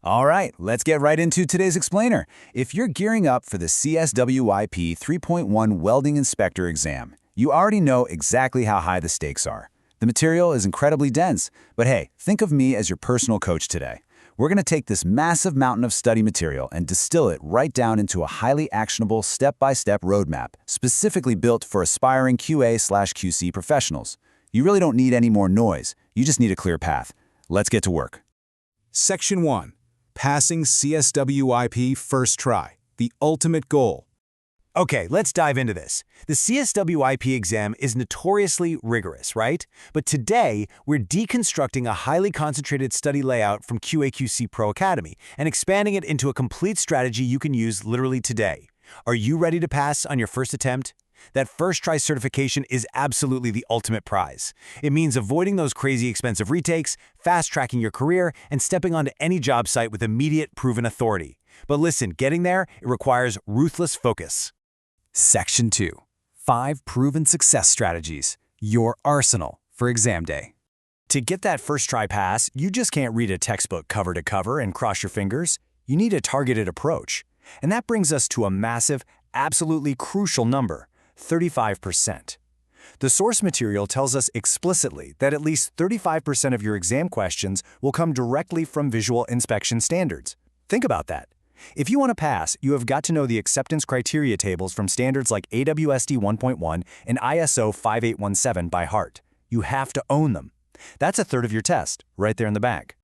All right, let's get right into today's explainer. If you're gearing up for the CSWIP 3.1 Welding Inspector exam, you already know exactly how high the stakes are. The material is incredibly dense, but hey, think of me as your personal coach today. We're going to take this massive mountain of study material and distill it right down into a highly actionable step-by-step roadmap, specifically built for aspiring QA/QC professionals. You really don't need any more noise, you just need a clear path. Let's get to work. Section 1. Passing CSWIP first try, the ultimate goal. Okay, let's dive into this. The CSWIP exam is notoriously rigorous, right? But today, we're deconstructing a highly concentrated study layout from QA/QC Pro Academy and expanding it into a complete strategy you can use literally today. Are you ready to pass on your first attempt? That first try certification is absolutely the ultimate prize. It means avoiding those crazy expensive retakes, fast-tracking your career, and stepping onto any job site with immediate proven authority. But listen, getting there, it requires ruthless focus. Section 2. 5 Proven Success Strategies. Your arsenal for exam day. To get that first try pass, you just can't read a textbook cover to cover and cross your fingers. You need a targeted approach. And that brings us to a massive, absolutely crucial number. 35%. The source material tells us explicitly that at least 35% of your exam questions will come directly from visual inspection standards. Think about that. If you want to pass, you have got to know the acceptance criteria tables from standards like AWSD 1.1 and ISO 5817 by heart. You have to own them. That's a third of your test, right there in the back.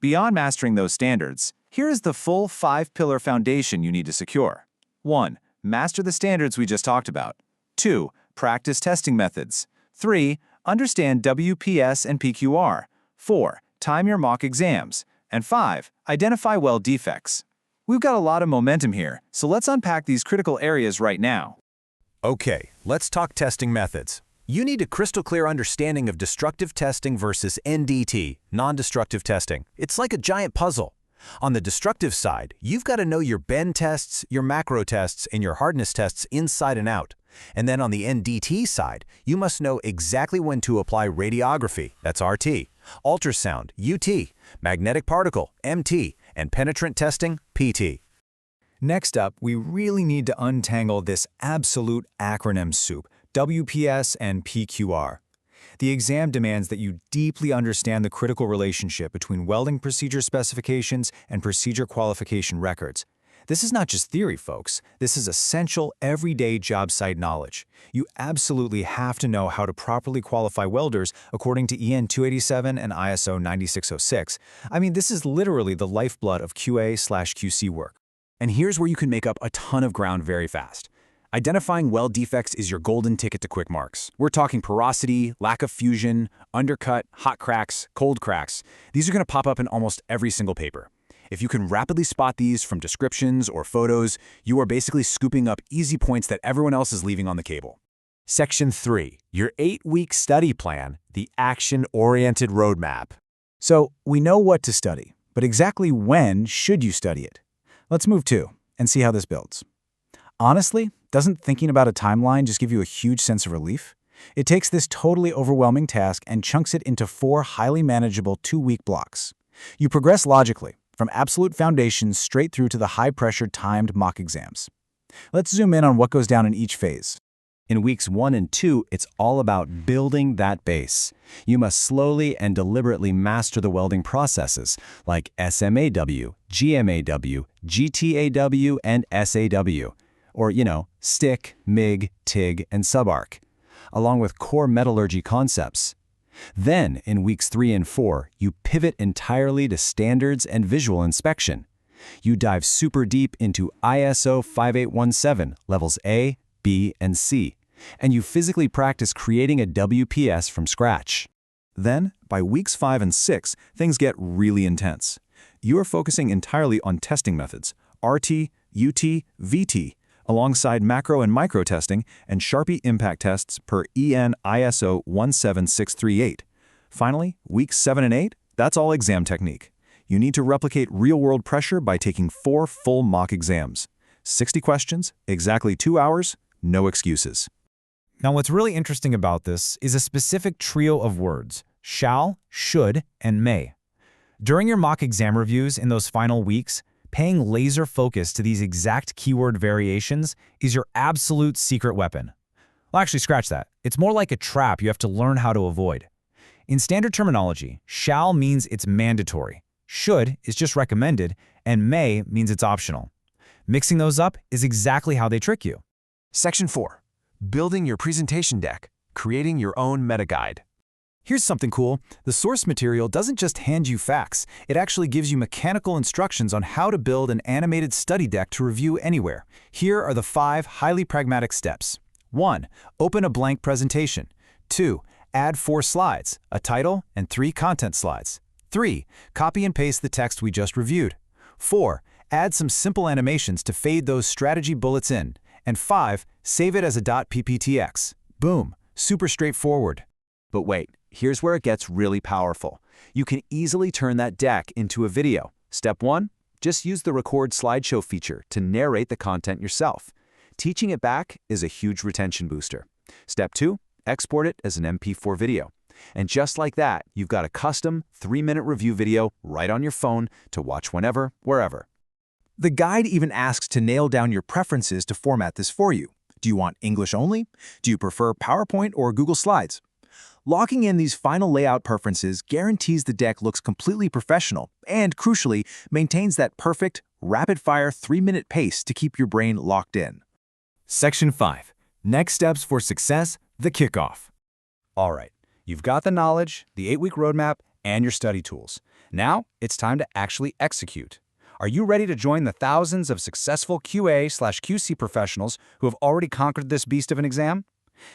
Beyond mastering those standards, here is the full 5-pillar foundation you need to secure. 1. Master the standards we just talked about. 2. Practice testing methods. 3. Understand WPS and PQR. 4. Time your mock exams. And 5. Identify weld defects. We've got a lot of momentum here, so let's unpack these critical areas right now. Okay, let's talk testing methods. You need a crystal clear understanding of destructive testing versus NDT, non-destructive testing. It's like a giant puzzle. On the destructive side, you've got to know your bend tests, your macro tests, and your hardness tests inside and out. And then on the NDT side, you must know exactly when to apply radiography, that's RT, ultrasound, UT, magnetic particle, MT, and penetrant testing, PT. Next up, we really need to untangle this absolute acronym soup, WPS and PQR. The exam demands that you deeply understand the critical relationship between welding procedure specifications and procedure qualification records. This is not just theory, folks. This is essential, everyday job site knowledge. You absolutely have to know how to properly qualify welders according to EN 287 and ISO 9606. I mean, this is literally the lifeblood of QA/QC work. And here's where you can make up a ton of ground very fast. Identifying weld defects is your golden ticket to quick marks. We're talking porosity, lack of fusion, undercut, hot cracks, cold cracks. These are going to pop up in almost every single paper. If you can rapidly spot these from descriptions or photos, you are basically scooping up easy points that everyone else is leaving on the cable. Section 3. Your 8-week study plan, the action-oriented roadmap. So, we know what to study, but exactly when should you study it? Let's move to and see how this builds. Honestly, doesn't thinking about a timeline just give you a huge sense of relief? It takes this totally overwhelming task and chunks it into 4 highly manageable 2-week blocks. You progress logically, from absolute foundations straight through to the high-pressure timed mock exams. Let's zoom in on what goes down in each phase. In weeks 1 and 2, it's all about building that base. You must slowly and deliberately master the welding processes like SMAW, GMAW, GTAW, and SAW. Or, stick, MIG, TIG, and subarc, along with core metallurgy concepts. Then, in weeks 3 and 4, you pivot entirely to standards and visual inspection. You dive super deep into ISO 5817, levels A, B, and C, and you physically practice creating a WPS from scratch. Then, by weeks 5 and 6, things get really intense. You are focusing entirely on testing methods, RT, UT, VT, alongside macro and micro testing and Sharpie impact tests per EN ISO 17638. Finally, weeks 7 and 8, that's all exam technique. You need to replicate real-world pressure by taking 4 full mock exams. 60 questions, exactly 2 hours, no excuses. Now, what's really interesting about this is a specific trio of words, shall, should, and may. During your mock exam reviews in those final weeks, paying laser focus to these exact keyword variations is your absolute secret weapon. Well, actually, scratch that. It's more like a trap you have to learn how to avoid. In standard terminology, shall means it's mandatory, should is just recommended, and may means it's optional. Mixing those up is exactly how they trick you. Section 4. Building your presentation deck. Creating your own meta guide. Here's something cool. The source material doesn't just hand you facts. It actually gives you mechanical instructions on how to build an animated study deck to review anywhere. Here are the 5 highly pragmatic steps. 1. Open a blank presentation. 2. Add 4 slides, a title, and 3 content slides. 3. Copy and paste the text we just reviewed. 4. Add some simple animations to fade those strategy bullets in. And 5. Save it as a .pptx. Boom. Super straightforward. But wait, here's where it gets really powerful. You can easily turn that deck into a video. Step 1. Just use the record slideshow feature to narrate the content yourself. Teaching it back is a huge retention booster. Step 2. Export it as an MP4 video. And just like that, you've got a custom 3-minute review video right on your phone to watch whenever, wherever. The guide even asks to nail down your preferences to format this for you. Do you want English only? Do you prefer PowerPoint or Google Slides? Locking in these final layout preferences guarantees the deck looks completely professional and, crucially, maintains that perfect, rapid-fire 3-minute pace to keep your brain locked in. Section 5. Next steps for success, the kickoff. All right, you've got the knowledge, the 8-week roadmap, and your study tools. Now, it's time to actually execute. Are you ready to join the thousands of successful QA/QC professionals who have already conquered this beast of an exam?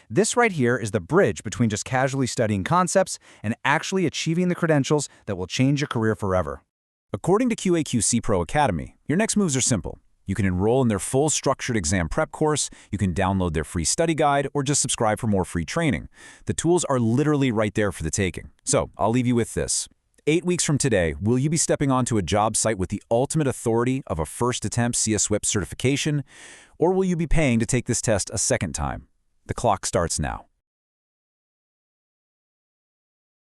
This right here is the bridge between just casually studying concepts and actually achieving the credentials that will change your career forever. According to QA/QC Pro Academy, your next moves are simple. You can enroll in their full structured exam prep course, you can download their free study guide, or just subscribe for more free training. The tools are literally right there for the taking. So, I'll leave you with this. 8 weeks from today, will you be stepping onto a job site with the ultimate authority of a first-attempt CSWIP certification, or will you be paying to take this test a second time? The clock starts now.